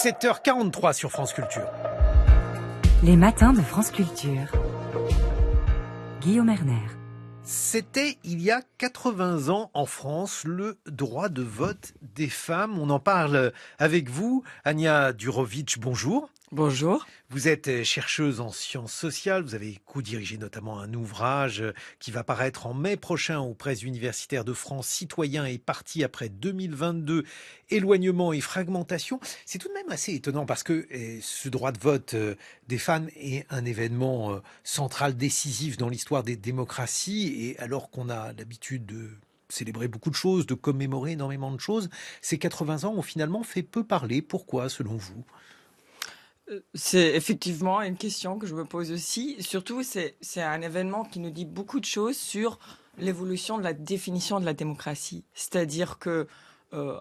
7h43 sur France Culture. Les matins de France Culture. Guillaume Erner. C'était il y a 80 ans en France, le droit de vote des femmes. On en parle avec vous, Ania Durovic, bonjour. Bonjour. Vous êtes chercheuse en sciences sociales, vous avez co-dirigé notamment un ouvrage qui va paraître en mai prochain aux presses universitaires de France, Citoyens et partis après 2022, éloignement et fragmentation. C'est tout de même assez étonnant parce que ce droit de vote des femmes est un événement central, décisif dans l'histoire des démocraties, et alors qu'on a l'habitude de célébrer beaucoup de choses, de commémorer énormément de choses, ces 80 ans ont finalement fait peu parler. Pourquoi, selon vous ? C'est effectivement une question que je me pose aussi. Surtout, c'est un événement qui nous dit beaucoup de choses sur l'évolution de la définition de la démocratie. C'est-à-dire que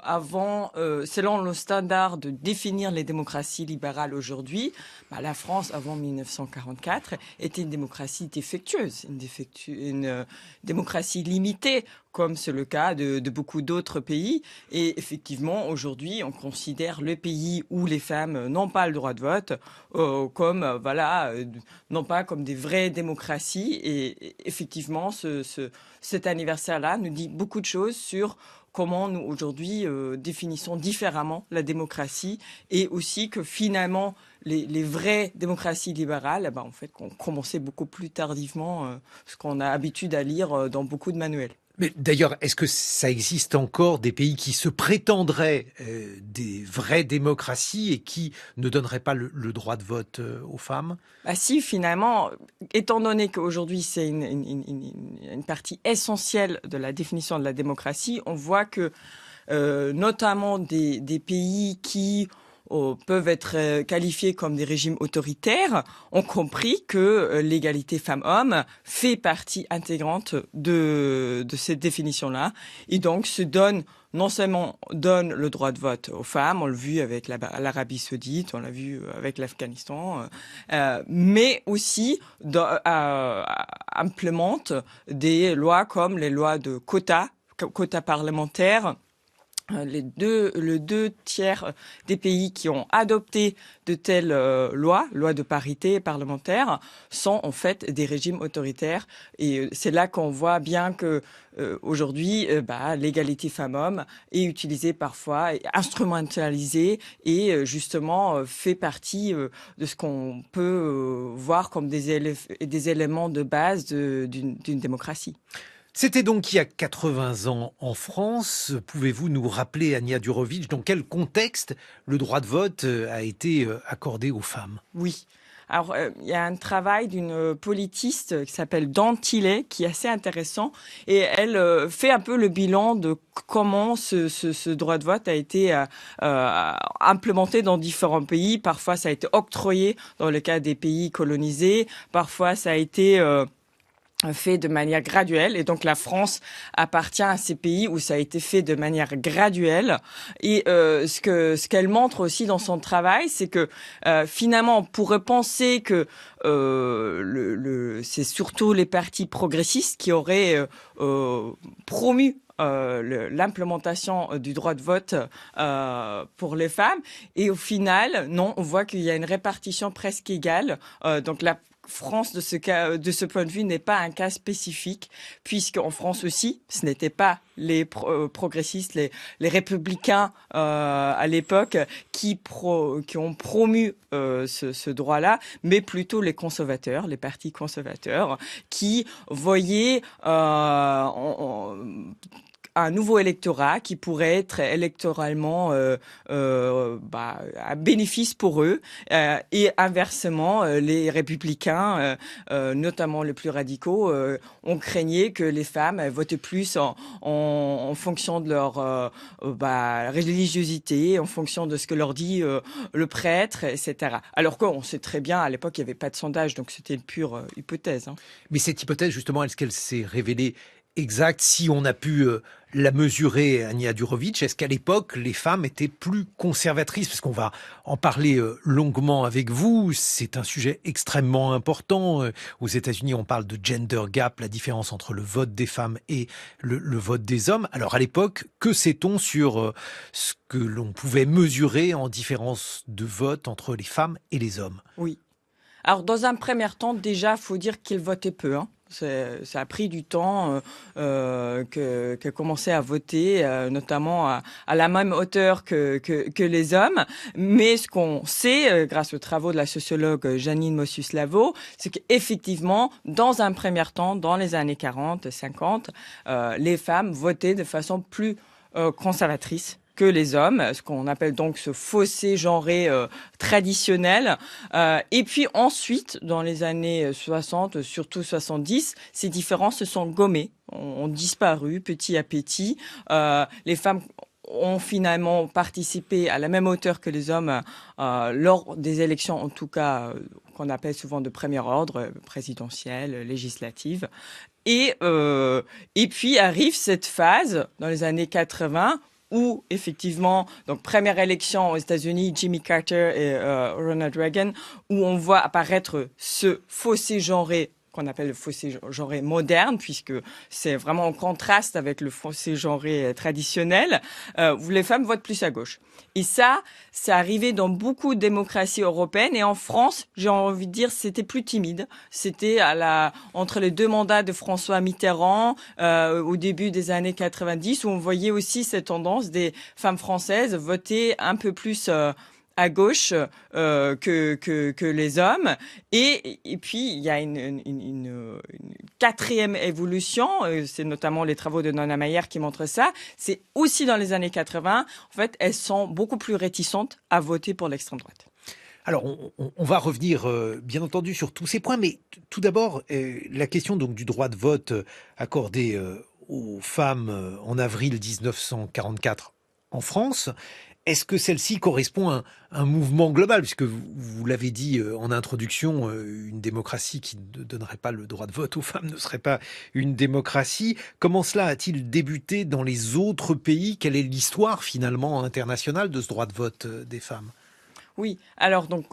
avant, selon le standard de définir les démocraties libérales aujourd'hui, la France, avant 1944, était une démocratie défectueuse, une démocratie limitée, comme c'est le cas de beaucoup d'autres pays. Et effectivement, aujourd'hui, on considère le pays où les femmes n'ont pas le droit de vote comme, non pas comme des vraies démocraties. Et effectivement, cet anniversaire-là nous dit beaucoup de choses sur comment nous, aujourd'hui, définissons différemment la démocratie, et aussi que finalement, les vraies démocraties libérales, en fait, ont commencé beaucoup plus tardivement, ce qu'on a l'habitude à lire dans beaucoup de manuels. Mais d'ailleurs, est-ce que ça existe encore des pays qui se prétendraient des vraies démocraties et qui ne donneraient pas le droit de vote aux femmes ? Si, finalement, étant donné qu'aujourd'hui c'est une partie essentielle de la définition de la démocratie, on voit que notamment des pays qui peuvent être qualifiés comme des régimes autoritaires, ont compris que l'égalité femmes-hommes fait partie intégrante de cette définition-là, et donc non seulement donne le droit de vote aux femmes, on l'a vu avec l'Arabie Saoudite, on l'a vu avec l'Afghanistan, mais aussi implémente des lois comme les lois de quotas parlementaires. Le deux tiers des pays qui ont adopté de telles lois de parité parlementaire, sont en fait des régimes autoritaires. Et c'est là qu'on voit bien que aujourd'hui, l'égalité femmes-hommes est utilisée parfois, est instrumentalisée, et justement fait partie de ce qu'on peut voir comme des éléments de base d'une démocratie. C'était donc il y a 80 ans en France. Pouvez-vous nous rappeler, Ania Durovic, dans quel contexte le droit de vote a été accordé aux femmes ? Oui. Alors, il y a un travail d'une politiste qui s'appelle Dawn Tilley, qui est assez intéressant, et elle fait un peu le bilan de comment ce droit de vote a été implémenté dans différents pays. Parfois, ça a été octroyé dans le cas des pays colonisés. Parfois, ça a été fait de manière graduelle, et donc la France appartient à ces pays où ça a été fait de manière graduelle. Et ce qu'elle montre aussi dans son travail, c'est que finalement on pourrait penser que c'est surtout les partis progressistes qui auraient promu l'implémentation du droit de vote pour les femmes, et au final, non, on voit qu'il y a une répartition presque égale. Donc la France, de ce point de vue, n'est pas un cas spécifique, puisqu'en France aussi, ce n'était pas les progressistes, les républicains à l'époque qui ont promu ce droit-là, mais plutôt les conservateurs, les partis conservateurs, qui voyaient un nouveau électorat qui pourrait être électoralement un bénéfice pour eux, et inversement, les républicains, notamment les plus radicaux, on craignait que les femmes votaient plus en fonction de leur religiosité, en fonction de ce que leur dit le prêtre, etc. Alors qu'on sait très bien, à l'époque, il n'y avait pas de sondage, donc c'était une pure hypothèse. Mais cette hypothèse, justement, est-ce qu'elle s'est révélée exacte, si on a pu la mesurer, Ania Durovic, est-ce qu'à l'époque, les femmes étaient plus conservatrices? Parce qu'on va en parler longuement avec vous. C'est un sujet extrêmement important. Aux États-Unis, on parle de gender gap, la différence entre le vote des femmes et le vote des hommes. Alors à l'époque, que sait-on sur ce que l'on pouvait mesurer en différence de vote entre les femmes et les hommes? Oui. Alors, dans un premier temps, déjà, faut dire qu'ils votaient peu, hein. Ça a pris du temps qu'elles commençaient à voter, notamment à la même hauteur que les hommes. Mais ce qu'on sait, grâce aux travaux de la sociologue Janine Mossus-Lavo, c'est qu'effectivement, dans un premier temps, dans les années 40, 50, les femmes votaient de façon plus conservatrice que les hommes, ce qu'on appelle donc ce fossé genré traditionnel. Et puis ensuite, dans les années 60, surtout 70, ces différences se sont gommées, ont disparu petit à petit. Les femmes ont finalement participé à la même hauteur que les hommes lors des élections, en tout cas qu'on appelle souvent de premier ordre, présidentielle, législative. Et puis arrive cette phase dans les années 80 où effectivement, donc première élection aux États-Unis, Jimmy Carter et Ronald Reagan, où on voit apparaître ce fossé genré qu'on appelle le fossé genré moderne, puisque c'est vraiment en contraste avec le fossé genré traditionnel, où les femmes votent plus à gauche. Et ça, c'est arrivé dans beaucoup de démocraties européennes. Et en France, j'ai envie de dire, c'était plus timide. C'était entre les deux mandats de François Mitterrand, au début des années 90, où on voyait aussi cette tendance des femmes françaises voter un peu plus à gauche que les hommes. Et puis, il y a une quatrième évolution, c'est notamment les travaux de Nona Mayer qui montrent ça, c'est aussi dans les années 80, en fait, elles sont beaucoup plus réticentes à voter pour l'extrême droite. Alors, on va revenir, bien entendu, sur tous ces points, mais tout d'abord, la question donc du droit de vote accordé aux femmes en avril 1944 en France. Est-ce que celle-ci correspond à un mouvement global? Puisque vous l'avez dit en introduction, une démocratie qui ne donnerait pas le droit de vote aux femmes ne serait pas une démocratie. Comment cela a-t-il débuté dans les autres pays? Quelle est l'histoire finalement internationale de ce droit de vote des femmes? Oui, alors donc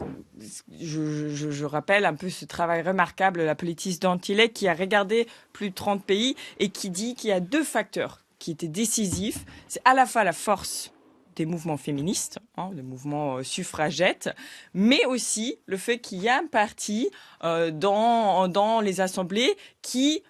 je rappelle un peu ce travail remarquable de la politiste d'Antillet qui a regardé plus de 30 pays et qui dit qu'il y a deux facteurs qui étaient décisifs. C'est à la fois la force des mouvements féministes, des mouvements suffragettes, mais aussi le fait qu'il y a un parti dans les assemblées qui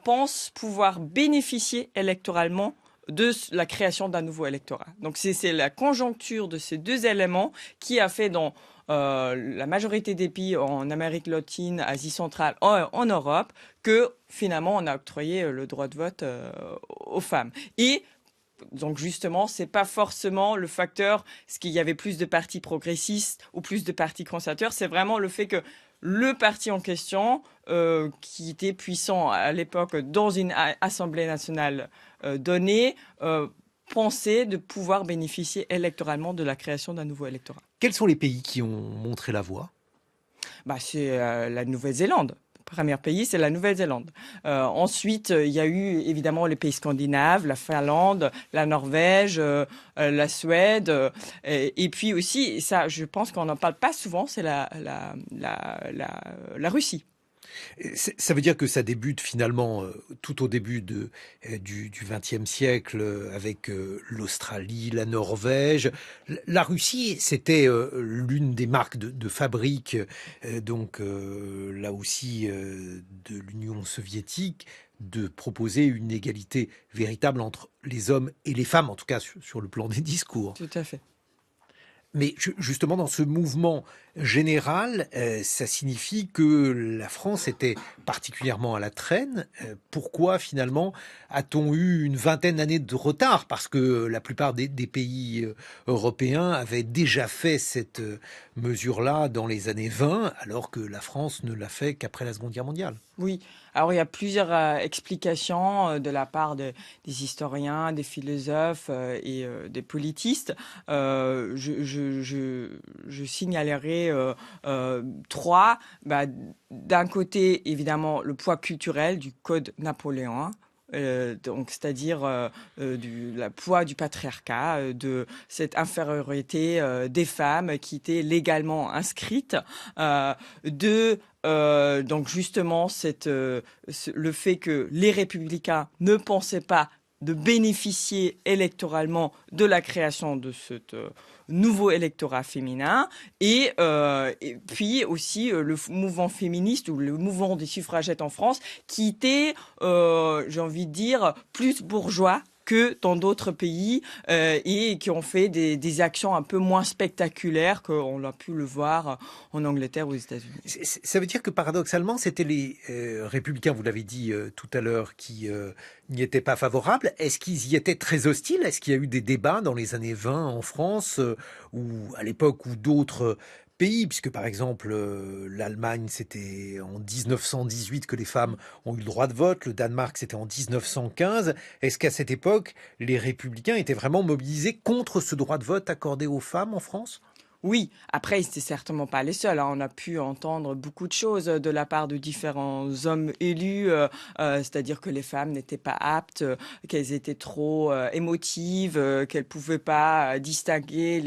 pense pouvoir bénéficier électoralement de la création d'un nouveau électorat. Donc c'est la conjoncture de ces deux éléments qui a fait dans la majorité des pays en Amérique latine, Asie centrale, en Europe, que finalement on a octroyé le droit de vote aux femmes. Et donc justement, c'est pas forcément le facteur, ce qu'il y avait plus de partis progressistes ou plus de partis conservateurs, c'est vraiment le fait que le parti en question, qui était puissant à l'époque dans une assemblée nationale donnée, pensait de pouvoir bénéficier électoralement de la création d'un nouveau électorat. Quels sont les pays qui ont montré la voie? C'est la Nouvelle-Zélande. Premier pays, c'est la Nouvelle-Zélande. Ensuite, il y a eu évidemment les pays scandinaves, la Finlande, la Norvège, la Suède, et puis aussi, ça, je pense qu'on n'en parle pas souvent, c'est la Russie. Ça veut dire que ça débute finalement tout au début du XXe siècle avec l'Australie, la Norvège. La Russie, c'était l'une des marques de fabrique, donc là aussi de l'Union soviétique, de proposer une égalité véritable entre les hommes et les femmes, en tout cas sur le plan des discours. Tout à fait. Mais justement, dans ce mouvement général, ça signifie que la France était particulièrement à la traîne. Pourquoi, finalement, a-t-on eu une vingtaine d'années de retard? Parce que la plupart des pays européens avaient déjà fait cette mesure-là dans les années 20, alors que la France ne l'a fait qu'après la Seconde Guerre mondiale. Oui, alors il y a plusieurs explications de la part des historiens, des philosophes et des politistes. Je signalerai trois. D'un côté, évidemment, le poids culturel du Code napoléonien, donc c'est-à-dire la poids du patriarcat, de cette infériorité des femmes qui étaient légalement inscrites, donc justement le fait que les républicains ne pensaient pas de bénéficier électoralement de la création de ce nouveau électorat féminin et puis aussi le mouvement féministe ou le mouvement des suffragettes en France qui était, j'ai envie de dire, plus bourgeois que dans d'autres pays et qui ont fait des actions un peu moins spectaculaires qu'on a pu le voir en Angleterre ou aux États-Unis. Ça veut dire que paradoxalement, c'était les républicains, vous l'avez dit tout à l'heure, qui n'y étaient pas favorables. Est-ce qu'ils y étaient très hostiles? Est-ce qu'il y a eu des débats dans les années 20 en France ou à l'époque où d'autres pays, puisque par exemple l'Allemagne c'était en 1918 que les femmes ont eu le droit de vote, le Danemark c'était en 1915. Est-ce qu'à cette époque les républicains étaient vraiment mobilisés contre ce droit de vote accordé aux femmes en France? Oui, après, c'était certainement pas les seuls, hein. On a pu entendre beaucoup de choses de la part de différents hommes élus, c'est-à-dire que les femmes n'étaient pas aptes, qu'elles étaient trop émotives, qu'elles pouvaient pas distinguer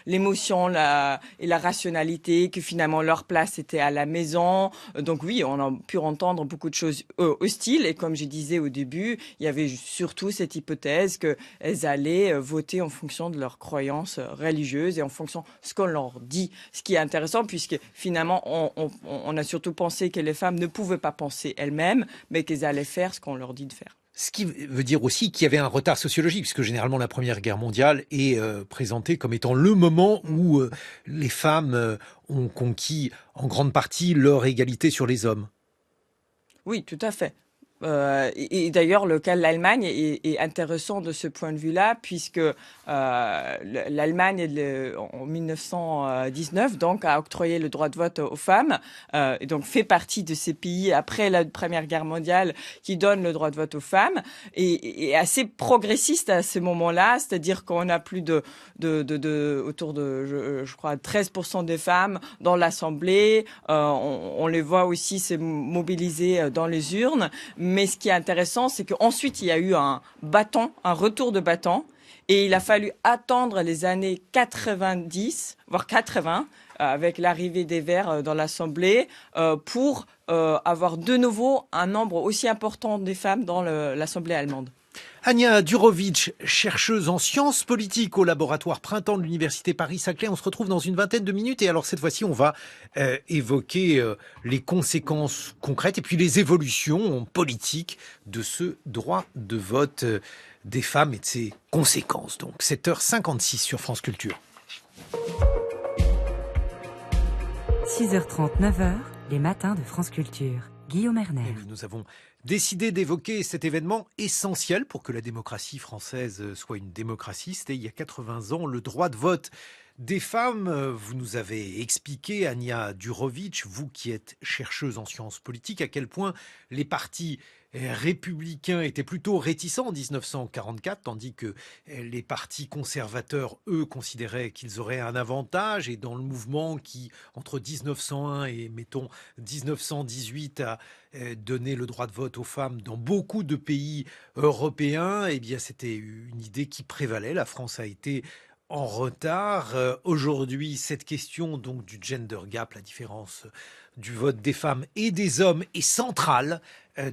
l'émotion et la rationalité, que finalement leur place était à la maison. Donc oui, on a pu entendre beaucoup de choses hostiles. Et comme je disais au début, il y avait surtout cette hypothèse qu'elles allaient voter en fonction de leurs croyances religieuses et en fonction ce qu'on leur dit, ce qui est intéressant puisque finalement on a surtout pensé que les femmes ne pouvaient pas penser elles-mêmes, mais qu'elles allaient faire ce qu'on leur dit de faire. Ce qui veut dire aussi qu'il y avait un retard sociologique, puisque généralement la Première Guerre mondiale est présentée comme étant le moment où les femmes ont conquis en grande partie leur égalité sur les hommes. Oui, tout à fait. Et d'ailleurs, le cas de l'Allemagne est intéressant de ce point de vue-là, puisque l'Allemagne, en 1919, donc, a octroyé le droit de vote aux femmes, et donc fait partie de ces pays après la Première Guerre mondiale qui donnent le droit de vote aux femmes, et assez progressiste à ce moment-là, c'est-à-dire qu'on a plus autour de, je crois, 13% des femmes dans l'Assemblée. On les voit aussi se mobiliser dans les urnes. Mais ce qui est intéressant, c'est qu'ensuite, il y a eu un retour de bâton, et il a fallu attendre les années 90, voire 80, avec l'arrivée des Verts dans l'Assemblée, pour avoir de nouveau un nombre aussi important des femmes dans l'Assemblée allemande. Ania Durovic, chercheuse en sciences politiques au laboratoire Printemps de l'Université Paris-Saclay. On se retrouve dans une vingtaine de minutes et alors cette fois-ci on va évoquer les conséquences concrètes et puis les évolutions politiques de ce droit de vote des femmes et de ses conséquences. Donc 7h56 sur France Culture. 6h30, 9h, les matins de France Culture. Guillaume Erner. Et nous avons décidé d'évoquer cet événement essentiel pour que la démocratie française soit une démocratie. C'était il y a 80 ans, le droit de vote des femmes. Vous nous avez expliqué, Ania Durovic, vous qui êtes chercheuse en sciences politiques, à quel point les partis républicains étaient plutôt réticents en 1944, tandis que les partis conservateurs, eux, considéraient qu'ils auraient un avantage. Et dans le mouvement qui, entre 1901 et, mettons, 1918, a donné le droit de vote aux femmes dans beaucoup de pays européens, eh bien, c'était une idée qui prévalait. La France a été en retard. Aujourd'hui, cette question donc du gender gap, la différence du vote des femmes et des hommes est centrale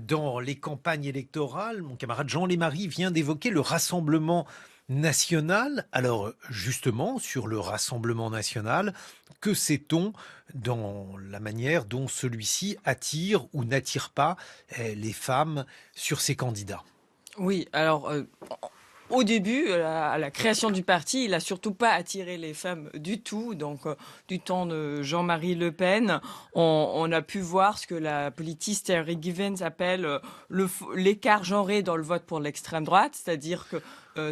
dans les campagnes électorales. Mon camarade Jean Lémarie vient d'évoquer le Rassemblement national. Alors justement, sur le Rassemblement national, que sait-on dans la manière dont celui-ci attire ou n'attire pas les femmes sur ses candidats? Oui, alors au début, à la création du parti, il a surtout pas attiré les femmes du tout. Donc, du temps de Jean-Marie Le Pen, on a pu voir ce que la politiste Terry Givens appelle l'écart genré dans le vote pour l'extrême droite, c'est-à-dire que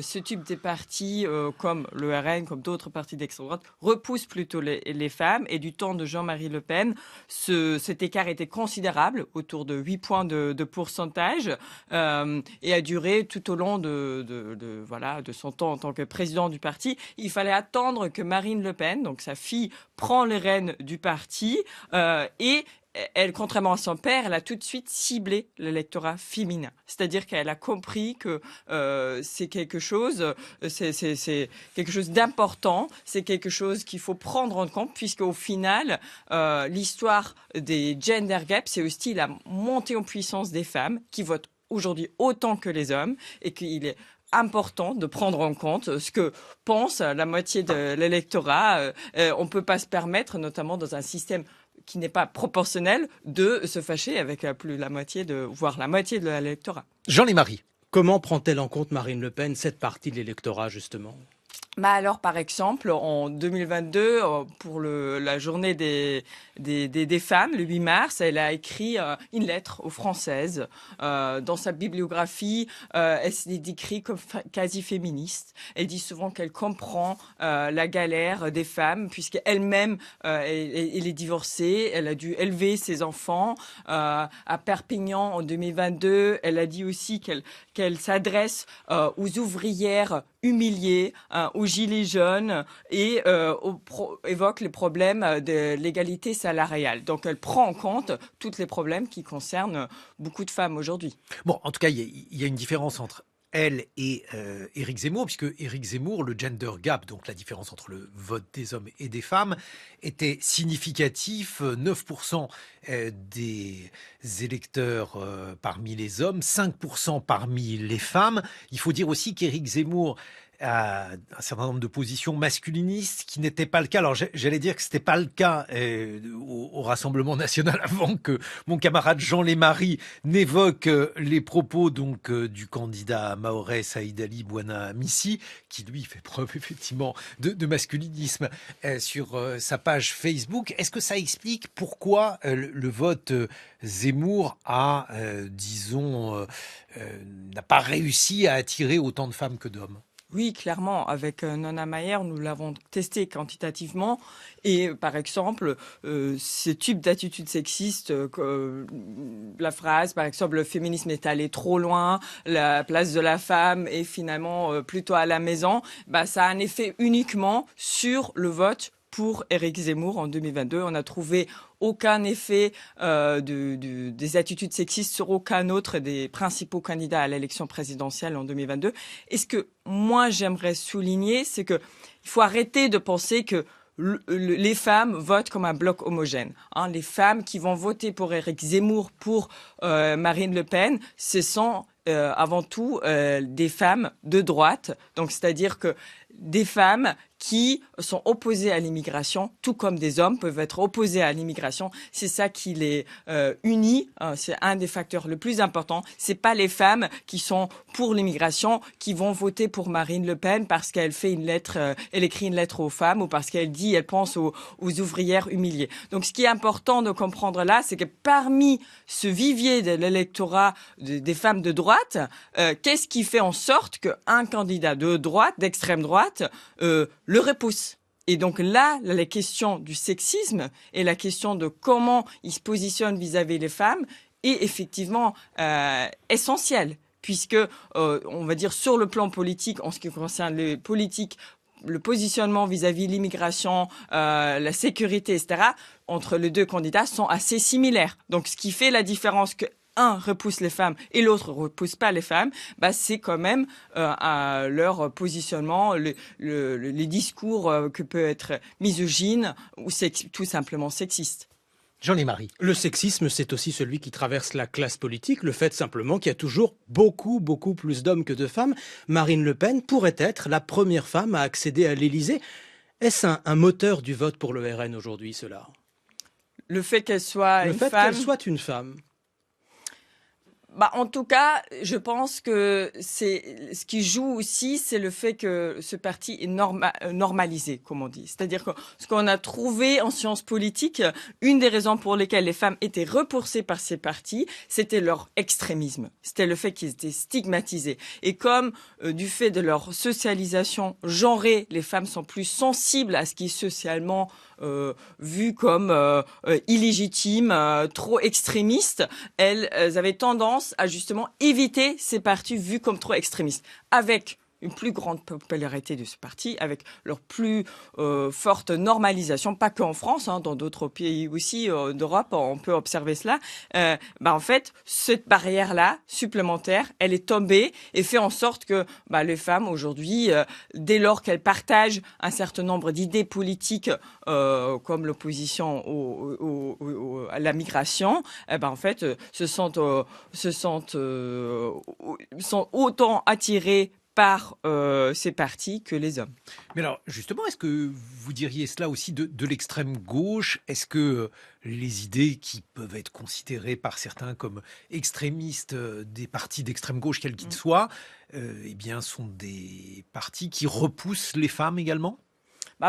ce type de partis, comme le RN, comme d'autres partis d'extrême droite, repoussent plutôt les femmes. Et du temps de Jean-Marie Le Pen, cet écart était considérable, autour de 8 points de pourcentage, et a duré tout au long de son temps en tant que président du parti. Il fallait attendre que Marine Le Pen, donc sa fille, prend les rênes du parti et elle, contrairement à son père, elle a tout de suite ciblé l'électorat féminin. C'est-à-dire qu'elle a compris que c'est quelque chose d'important, c'est quelque chose qu'il faut prendre en compte, puisque au final, l'histoire des gender gaps, c'est aussi la montée en puissance des femmes qui votent aujourd'hui autant que les hommes, et qu'il est important de prendre en compte ce que pense la moitié de l'électorat. On ne peut pas se permettre, notamment dans un système qui n'est pas proportionnel, de se fâcher avec plus la moitié voire la moitié de l'électorat. Jean Lémarie. Comment prend-elle en compte Marine Le Pen cette partie de l'électorat, justement ? Alors, par exemple, en 2022, pour la journée des femmes, le 8 mars, elle a écrit une lettre aux Françaises. Dans sa bibliographie, elle s'est décrite comme quasi féministe. Elle dit souvent qu'elle comprend la galère des femmes, puisqu'elle-même elle est divorcée. Elle a dû élever ses enfants. À Perpignan, en 2022, elle a dit aussi qu'elle s'adresse aux ouvrières humiliées, aux gilets jaunes, et évoque les problèmes de l'égalité salariale. Donc elle prend en compte tous les problèmes qui concernent beaucoup de femmes aujourd'hui. Bon, en tout cas, il y a une différence entre elle et Éric Zemmour, puisque Éric Zemmour, le gender gap, donc la différence entre le vote des hommes et des femmes, était significatif. 9% des électeurs parmi les hommes, 5% parmi les femmes. Il faut dire aussi qu'Éric Zemmour à un certain nombre de positions masculinistes qui n'étaient pas le cas. Alors j'allais dire que c'était pas le cas au Rassemblement national avant que mon camarade Jean Lémarie n'évoque les propos donc du candidat mahorais Saïd Ali Bouana Missi, qui lui fait preuve effectivement de masculinisme sur sa page Facebook. Est-ce que ça explique pourquoi le vote Zemmour n'a pas réussi à attirer autant de femmes que d'hommes ? Oui, clairement. Avec Nona Mayer, nous l'avons testé quantitativement. Et par exemple, ce type d'attitude sexiste, la phrase, par exemple, le féminisme est allé trop loin, la place de la femme est finalement plutôt à la maison, ça a un effet uniquement sur le vote pour Éric Zemmour en 2022. On n'a trouvé aucun effet des attitudes sexistes sur aucun autre des principaux candidats à l'élection présidentielle en 2022. Et ce que moi j'aimerais souligner, c'est que il faut arrêter de penser que les femmes votent comme un bloc homogène. Les femmes qui vont voter pour Éric Zemmour, pour Marine Le Pen, ce sont avant tout des femmes de droite. Donc, c'est-à-dire que des femmes qui sont opposées à l'immigration, tout comme des hommes peuvent être opposés à l'immigration. C'est ça qui les unit. C'est un des facteurs le plus important. C'est pas les femmes qui sont pour l'immigration qui vont voter pour Marine Le Pen parce qu'elle fait elle écrit une lettre aux femmes, ou parce qu'elle pense aux ouvrières humiliées. Donc, ce qui est important de comprendre là, c'est que parmi ce vivier de l'électorat des femmes de droite, qu'est-ce qui fait en sorte qu'un candidat de droite, d'extrême droite, le repousse? Et donc là, la question du sexisme et la question de comment il se positionne vis-à-vis des femmes est effectivement essentielle, puisque, on va dire, sur le plan politique, en ce qui concerne les politiques, le positionnement vis-à-vis de l'immigration, la sécurité, etc., entre les deux candidats sont assez similaires. Donc, ce qui fait la différence que un repousse les femmes et l'autre repousse pas les femmes, c'est quand même leur positionnement, les discours que peut être misogyne ou tout simplement sexiste. Jean Lémarie. Le sexisme, c'est aussi celui qui traverse la classe politique, le fait simplement qu'il y a toujours beaucoup plus d'hommes que de femmes. Marine Le Pen pourrait être la première femme à accéder à l'Élysée. Est-ce un moteur du vote pour le RN aujourd'hui, cela ? Le fait qu'elle soit une femme. Le fait qu'elle soit une femme. En tout cas, je pense que ce qui joue aussi, c'est le fait que ce parti est normalisé, comme on dit. C'est-à-dire que ce qu'on a trouvé en sciences politiques, une des raisons pour lesquelles les femmes étaient repoussées par ces partis, c'était leur extrémisme. C'était le fait qu'ils étaient stigmatisés. Et comme du fait de leur socialisation genrée, les femmes sont plus sensibles à ce qui est socialement vu comme illégitime, trop extrémiste, elles avaient tendance à justement éviter ces partis vus comme trop extrémistes. Avec une plus grande popularité de ce parti, avec leur plus forte normalisation, pas qu'en France, hein, dans d'autres pays aussi d'Europe, on peut observer cela. En fait, cette barrière-là, supplémentaire, elle est tombée et fait en sorte que les femmes, aujourd'hui, dès lors qu'elles partagent un certain nombre d'idées politiques, comme l'opposition à la migration, en fait, sont autant attirées par ces partis que les hommes. Mais alors, justement, est-ce que vous diriez cela aussi de l'extrême gauche? Est-ce que les idées qui peuvent être considérées par certains comme extrémistes des partis d'extrême gauche, quels qu'ils soient, sont des partis qui repoussent les femmes également?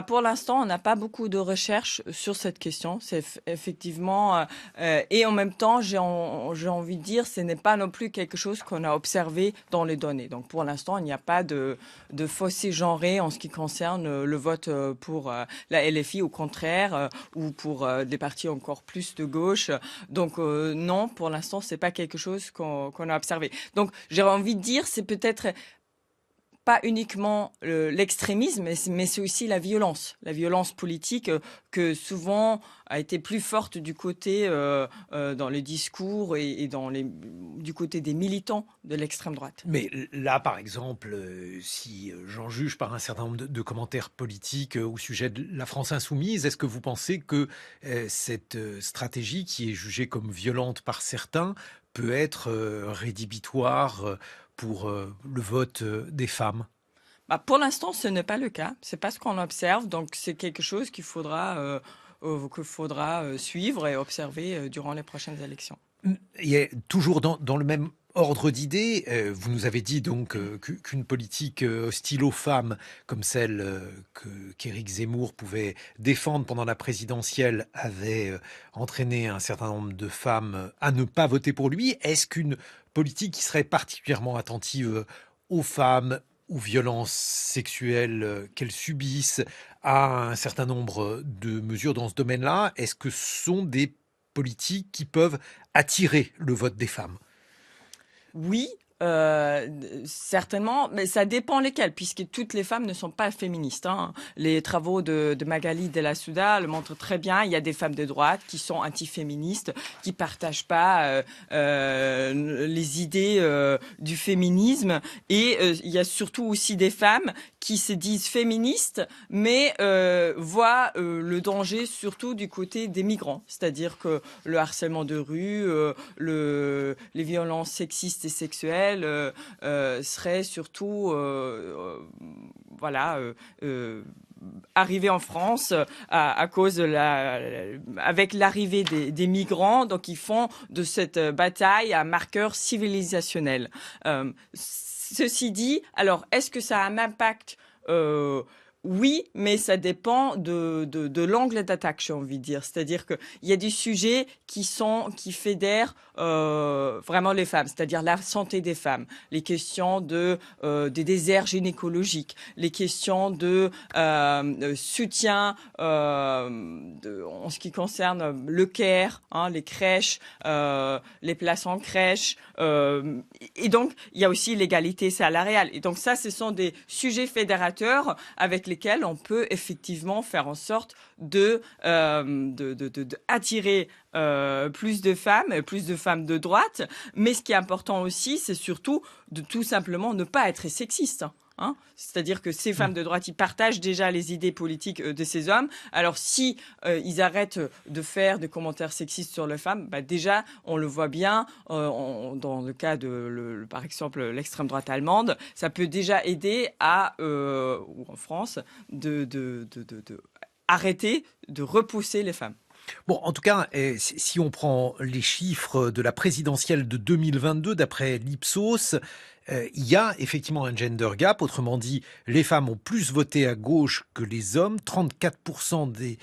Pour l'instant, on n'a pas beaucoup de recherches sur cette question. C'est effectivement et en même temps, j'ai envie de dire, ce n'est pas non plus quelque chose qu'on a observé dans les données. Donc, pour l'instant, il n'y a pas de fossé genré en ce qui concerne le vote pour la LFI, au contraire, ou pour des partis encore plus de gauche. Donc, non, pour l'instant, c'est pas quelque chose qu'on a observé. Donc, j'ai envie de dire, c'est peut-être pas uniquement l'extrémisme, mais c'est aussi la violence politique que souvent a été plus forte du côté dans les discours et du côté des militants de l'extrême droite. Mais là, par exemple, si j'en juge par un certain nombre de commentaires politiques au sujet de la France insoumise, est-ce que vous pensez que cette stratégie qui est jugée comme violente par certains peut être rédhibitoire pour le vote des femmes? Pour l'instant, ce n'est pas le cas. C'est pas ce qu'on observe. Donc, c'est quelque chose qu'il faudra suivre et observer durant les prochaines élections. Et toujours dans le même ordre d'idées, vous nous avez dit donc qu'une politique hostile aux femmes comme celle qu'Éric Zemmour pouvait défendre pendant la présidentielle avait entraîné un certain nombre de femmes à ne pas voter pour lui. Est-ce qu'une politique qui serait particulièrement attentive aux femmes, aux violences sexuelles qu'elles subissent, à un certain nombre de mesures dans ce domaine-là, est-ce que ce sont des politiques qui peuvent attirer le vote des femmes? Oui, certainement, mais ça dépend lesquelles, puisque toutes les femmes ne sont pas féministes, hein. Les travaux de Magali Della Souda le montrent très bien. Il y a des femmes de droite qui sont anti-féministes, qui partagent pas les idées du féminisme, et il y a surtout aussi des femmes qui se disent féministes, mais voient le danger surtout du côté des migrants, c'est-à-dire que le harcèlement de rue, les violences sexistes et sexuelles serait surtout arrivé en France à cause avec l'arrivée des migrants. Donc ils font de cette bataille un marqueur civilisationnel. Ceci dit, alors est-ce que ça a un impact oui, mais ça dépend de l'angle d'attaque, j'ai envie de dire. C'est-à-dire qu'il y a des sujets qui fédèrent vraiment les femmes, c'est-à-dire la santé des femmes, les questions des déserts gynécologiques, les questions de soutien en ce qui concerne le care, hein, les crèches, les places en crèche. Et donc, il y a aussi l'égalité salariale. Et donc ça, ce sont des sujets fédérateurs avec lesquels on peut effectivement faire en sorte de attirer plus de femmes de droite. Mais ce qui est important aussi, c'est surtout de tout simplement ne pas être sexiste. Hein, c'est-à-dire que ces femmes de droite, ils partagent déjà les idées politiques de ces hommes. Alors si ils arrêtent de faire des commentaires sexistes sur les femmes, déjà on le voit bien dans le cas de par exemple l'extrême droite allemande, ça peut déjà aider ou en France de arrêter de repousser les femmes. Bon, en tout cas, si on prend les chiffres de la présidentielle de 2022, d'après l'Ipsos, il y a effectivement un gender gap. Autrement dit, les femmes ont plus voté à gauche que les hommes. 34% des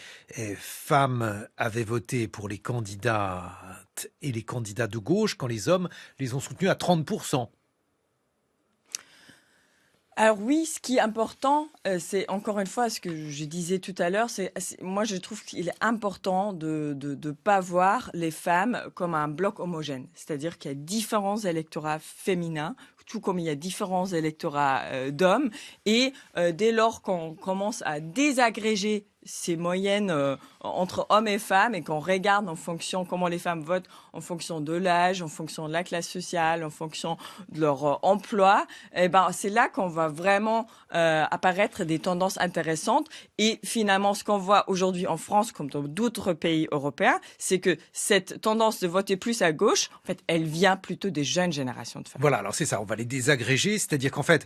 femmes avaient voté pour les candidates et les candidats de gauche, quand les hommes les ont soutenus à 30%. Alors oui, ce qui est important, c'est encore une fois ce que je disais tout à l'heure, moi je trouve qu'il est important de pas voir les femmes comme un bloc homogène. C'est-à-dire qu'il y a différents électorats féminins, tout comme il y a différents électorats d'hommes. Et dès lors qu'on commence à désagréger ces moyennes entre hommes et femmes et qu'on regarde en fonction comment les femmes votent, en fonction de l'âge, en fonction de la classe sociale, en fonction de leur emploi, eh ben c'est là qu'on va vraiment apparaître des tendances intéressantes. Et finalement, ce qu'on voit aujourd'hui en France, comme dans d'autres pays européens, c'est que cette tendance de voter plus à gauche, en fait, elle vient plutôt des jeunes générations de femmes. Voilà, alors c'est ça, on va les désagréger, c'est-à-dire qu'en fait,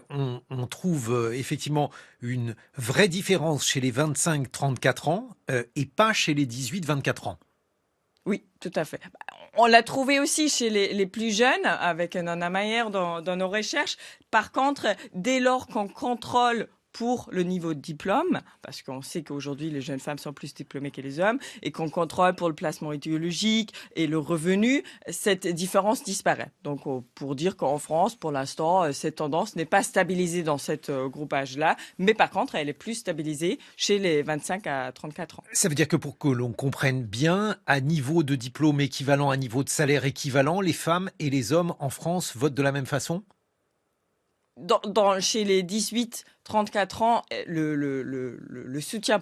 on trouve effectivement une vraie différence chez les 25-34 ans et pas chez les 18-24 ans. Oui, tout à fait. On l'a trouvé aussi chez les plus jeunes, avec Nona Mayer dans nos recherches. Par contre, dès lors qu'on contrôle pour le niveau de diplôme, parce qu'on sait qu'aujourd'hui les jeunes femmes sont plus diplômées que les hommes, et qu'on contrôle pour le placement idéologique et le revenu, cette différence disparaît. Donc pour dire qu'en France, pour l'instant, cette tendance n'est pas stabilisée dans cette groupe âge-là, mais par contre, elle est plus stabilisée chez les 25 à 34 ans. Ça veut dire que pour que l'on comprenne bien, à niveau de diplôme équivalent, à niveau de salaire équivalent, les femmes et les hommes en France votent de la même façon ? Chez les 18-34 ans, le soutien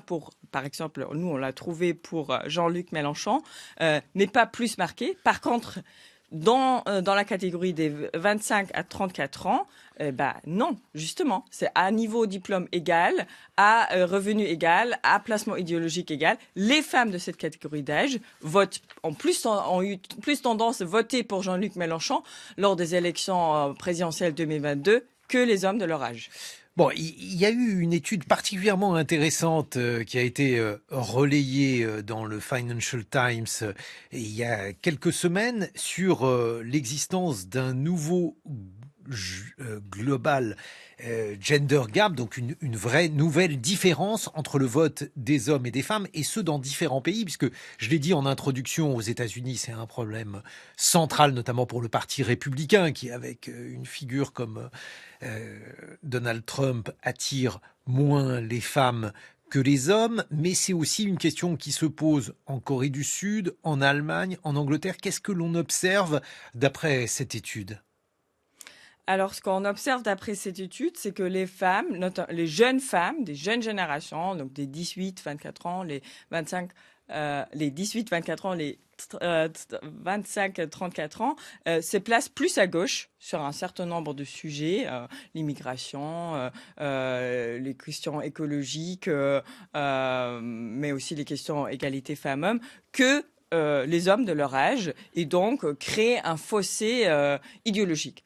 par exemple, nous on l'a trouvé pour Jean-Luc Mélenchon, n'est pas plus marqué. Par contre, dans la catégorie des 25 à 34 ans, non, justement, c'est à niveau diplôme égal, à revenu égal, à placement idéologique égal. Les femmes de cette catégorie d'âge ont eu plus tendance à voter pour Jean-Luc Mélenchon lors des élections présidentielles 2022 que les hommes de leur âge. Bon, il y a eu une étude particulièrement intéressante qui a été relayée dans le Financial Times il y a quelques semaines sur l'existence d'un nouveau global gender gap, donc une vraie nouvelle différence entre le vote des hommes et des femmes, et ce dans différents pays, puisque je l'ai dit en introduction, aux États-Unis, c'est un problème central, notamment pour le Parti républicain, qui avec une figure comme Donald Trump attire moins les femmes que les hommes, mais c'est aussi une question qui se pose en Corée du Sud, en Allemagne, en Angleterre. Qu'est-ce que l'on observe d'après cette étude ? Alors, ce qu'on observe d'après cette étude, c'est que les femmes, les jeunes femmes, des jeunes générations, donc des 18-24 ans, les 18-24 ans, les 25-34 ans, se placent plus à gauche sur un certain nombre de sujets, l'immigration, les questions écologiques, mais aussi les questions égalité femmes-hommes, que les hommes de leur âge, et donc créer un fossé idéologique.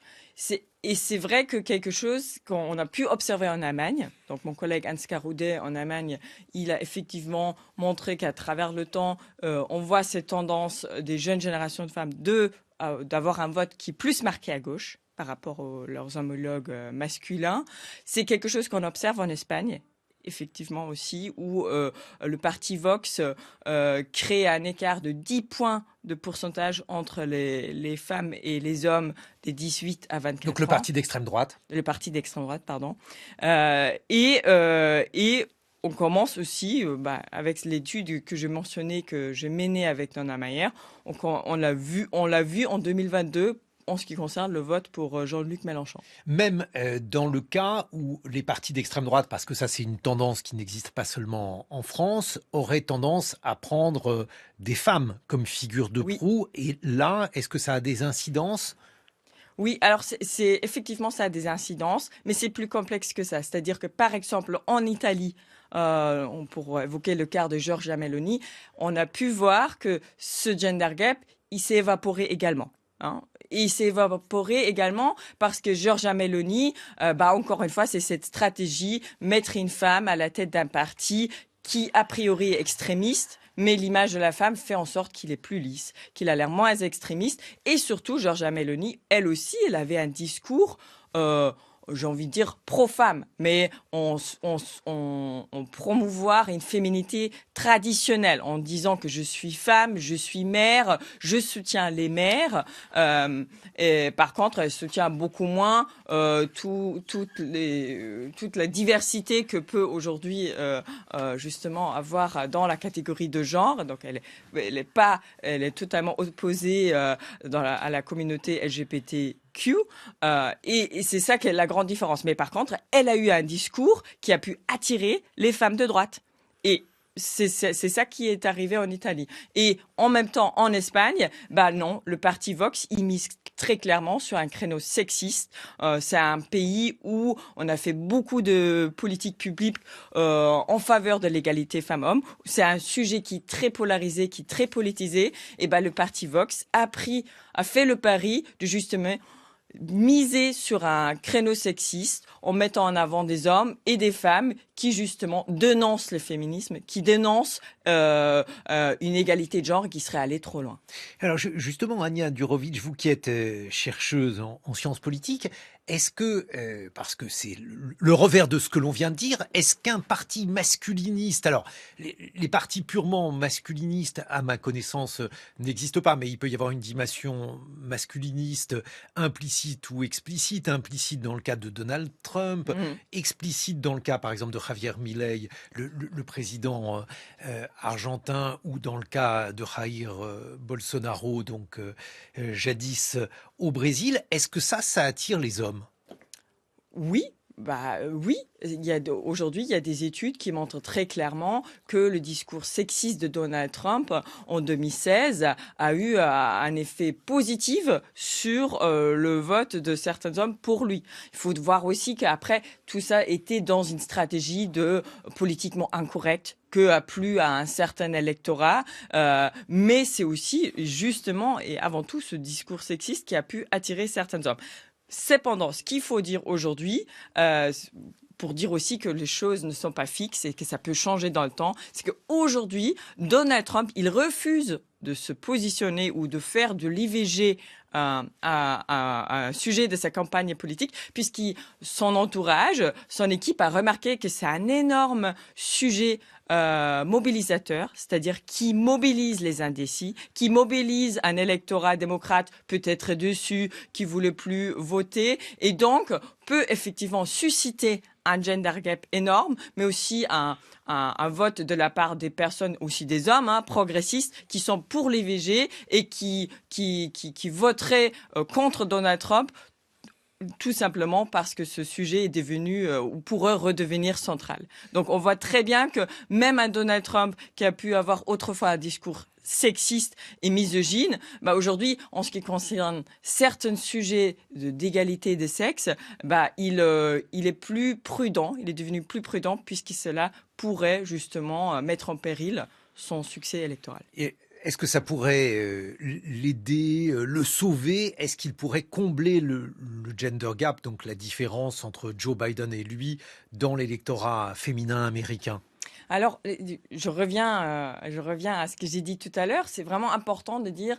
Et c'est vrai que quelque chose qu'on a pu observer en Allemagne, donc mon collègue Ansgar Rude en Allemagne, il a effectivement montré qu'à travers le temps, on voit cette tendance des jeunes générations de femmes d'avoir un vote qui est plus marqué à gauche par rapport à leurs homologues masculins. C'est quelque chose qu'on observe en Espagne, effectivement aussi, où le parti Vox crée un écart de 10 points de pourcentage entre les femmes et les hommes des 18 à 24 ans. Donc le parti d'extrême droite. Le parti d'extrême droite, pardon. Et on commence aussi, avec l'étude que j'ai mentionnée, que j'ai menée avec Nona Mayer, on l'a vu en 2022 en ce qui concerne le vote pour Jean-Luc Mélenchon. Même dans le cas où les partis d'extrême droite, parce que ça c'est une tendance qui n'existe pas seulement en France, auraient tendance à prendre des femmes comme figure de proue. Et là, est-ce que ça a des incidences ? Oui, alors c'est effectivement ça a des incidences, mais c'est plus complexe que ça. C'est-à-dire que par exemple en Italie, pour évoquer le cas de Giorgia Meloni, on a pu voir que ce gender gap, il s'est évaporé également. Et il s'est évaporé également parce que Giorgia Meloni, encore une fois, c'est cette stratégie, mettre une femme à la tête d'un parti qui, a priori, est extrémiste, mais l'image de la femme fait en sorte qu'il est plus lisse, qu'il a l'air moins extrémiste. Et surtout, Giorgia Meloni, elle aussi, elle avait un discours j'ai envie de dire pro-femme, mais on promouvoir une féminité traditionnelle en disant que je suis femme, je suis mère, je soutiens les mères. Et par contre, elle soutient beaucoup moins toute la diversité que peut aujourd'hui justement avoir dans la catégorie de genre. Donc elle est totalement opposée à la communauté LGBTQ+. LGBTQ, et c'est ça qui est la grande différence. Mais par contre, elle a eu un discours qui a pu attirer les femmes de droite. Et c'est ça qui est arrivé en Italie. Et en même temps, en Espagne, non, le parti Vox, il mise très clairement sur un créneau sexiste. C'est un pays où on a fait beaucoup de politiques publiques en faveur de l'égalité femmes-hommes. C'est un sujet qui est très polarisé, qui est très politisé. Et le parti Vox a fait le pari de justement miser sur un créneau sexiste en mettant en avant des hommes et des femmes qui justement dénoncent le féminisme, qui dénoncent une égalité de genre qui serait allée trop loin. Alors justement, Ania Durovic, vous qui êtes chercheuse en sciences politiques, est-ce que, parce que c'est le revers de ce que l'on vient de dire, est-ce qu'un parti masculiniste, alors les partis purement masculinistes, à ma connaissance, n'existent pas, mais il peut y avoir une dimension masculiniste implicite ou explicite, implicite dans le cas de Donald Trump, explicite dans le cas par exemple de Javier Milei, le président argentin, ou dans le cas de Jair Bolsonaro, donc jadis au Brésil. Est-ce que ça attire les hommes? Oui. Oui, aujourd'hui, il y a des études qui montrent très clairement que le discours sexiste de Donald Trump en 2016 a eu un effet positif sur le vote de certains hommes pour lui. Il faut voir aussi qu'après, tout ça était dans une stratégie de politiquement incorrecte que a plu à un certain électorat, mais c'est aussi justement et avant tout ce discours sexiste qui a pu attirer certains hommes. Cependant, ce qu'il faut dire aujourd'hui, pour dire aussi que les choses ne sont pas fixes et que ça peut changer dans le temps, c'est qu'aujourd'hui, Donald Trump, il refuse de se positionner ou de faire de l'IVG un sujet de sa campagne politique, son entourage, son équipe a remarqué que c'est un énorme sujet mobilisateur, c'est-à-dire qui mobilise les indécis, qui mobilise un électorat démocrate peut-être déçu, qui voulait plus voter, et donc peut effectivement susciter un gender gap énorme, mais aussi un vote de la part des personnes, aussi des hommes progressistes, qui sont pour l'IVG et qui voteraient contre Donald Trump, tout simplement parce que ce sujet est devenu ou pourrait redevenir central. Donc on voit très bien que même un Donald Trump qui a pu avoir autrefois un discours sexiste et misogyne, aujourd'hui, en ce qui concerne certains sujets d'égalité des sexes, il est plus prudent, il est devenu plus prudent puisque cela pourrait justement mettre en péril son succès électoral. Est-ce que ça pourrait l'aider, le sauver? Est-ce qu'il pourrait combler le gender gap, donc la différence entre Joe Biden et lui dans l'électorat féminin américain? Alors, je reviens à ce que j'ai dit tout à l'heure. C'est vraiment important de dire,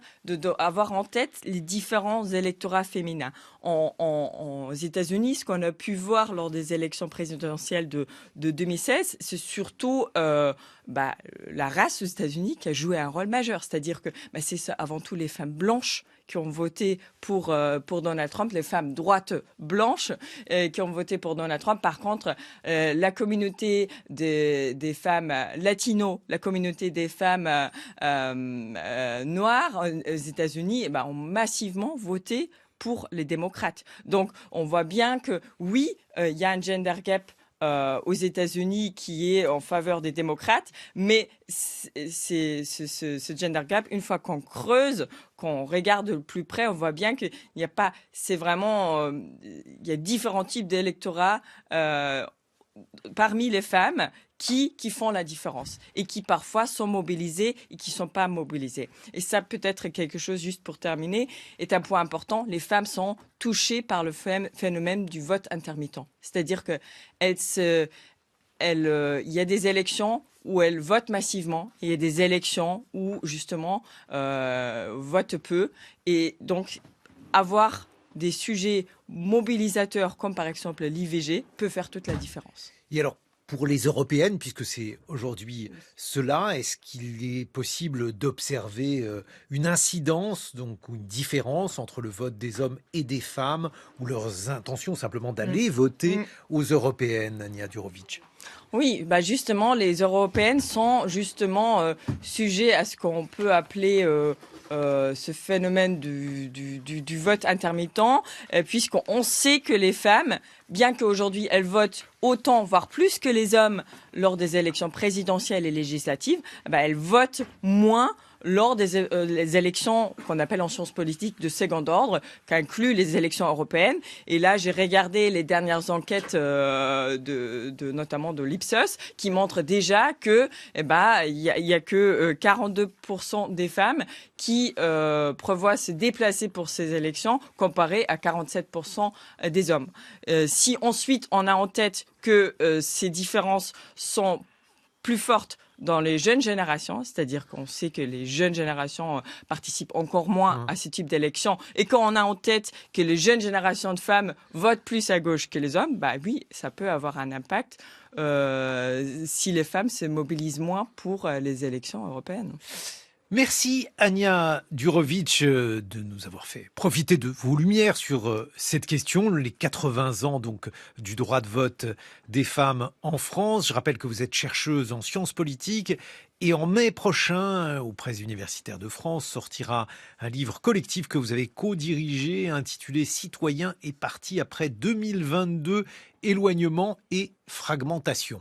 avoir en tête les différents électorats féminins. Aux États-Unis, ce qu'on a pu voir lors des élections présidentielles de 2016, c'est surtout la race aux États-Unis qui a joué un rôle majeur. C'est-à-dire que c'est ça, avant tout les femmes blanches qui ont voté pour Donald Trump, les femmes droites blanches qui ont voté pour Donald Trump. Par contre, la communauté des femmes latino, la communauté des femmes noires aux États-Unis, ont massivement voté pour les démocrates. Donc, on voit bien que oui, il y a un gender gap aux États-Unis qui est en faveur des démocrates, mais ce gender gap, une fois qu'on creuse, qu'on regarde de plus près, on voit bien qu'il n'y a pas, c'est vraiment, il y a différents types d'électorats parmi les femmes qui font la différence et qui parfois sont mobilisés et qui sont pas mobilisés. Et ça peut être quelque chose, juste pour terminer, est un point important. Les femmes sont touchées par le phénomène du vote intermittent. C'est-à-dire que il y a des élections où elles votent massivement et il y a des élections où justement votent peu. Et donc avoir des sujets mobilisateurs comme par exemple l'IVG peut faire toute la différence. Et alors, pour les européennes, puisque c'est aujourd'hui cela, est-ce qu'il est possible d'observer une incidence, donc une différence entre le vote des hommes et des femmes, ou leurs intentions simplement d'aller voter aux européennes, Ania Durovic? Oui, justement, les européennes sont justement sujets à ce qu'on peut appeler ce phénomène du vote intermittent, puisqu'on sait que les femmes, bien qu'aujourd'hui elles votent autant, voire plus que les hommes lors des élections présidentielles et législatives, elles votent moins lors les élections qu'on appelle en sciences politiques de second ordre, qu'incluent les élections européennes. Et là, j'ai regardé les dernières enquêtes notamment de l'Ipsos, qui montrent déjà que il y a que 42% des femmes qui prévoient se déplacer pour ces élections, comparé à 47% des hommes. Si ensuite on a en tête que ces différences sont plus fortes dans les jeunes générations, c'est-à-dire qu'on sait que les jeunes générations participent encore moins à ce type d'élections, et quand on a en tête que les jeunes générations de femmes votent plus à gauche que les hommes, oui, ça peut avoir un impact si les femmes se mobilisent moins pour les élections européennes. Merci Ania Durovic de nous avoir fait profiter de vos lumières sur cette question, les 80 ans donc du droit de vote des femmes en France. Je rappelle que vous êtes chercheuse en sciences politiques et en mai prochain, aux Presses universitaires de France, sortira un livre collectif que vous avez co-dirigé intitulé Citoyens et partis après 2022, éloignement et fragmentation.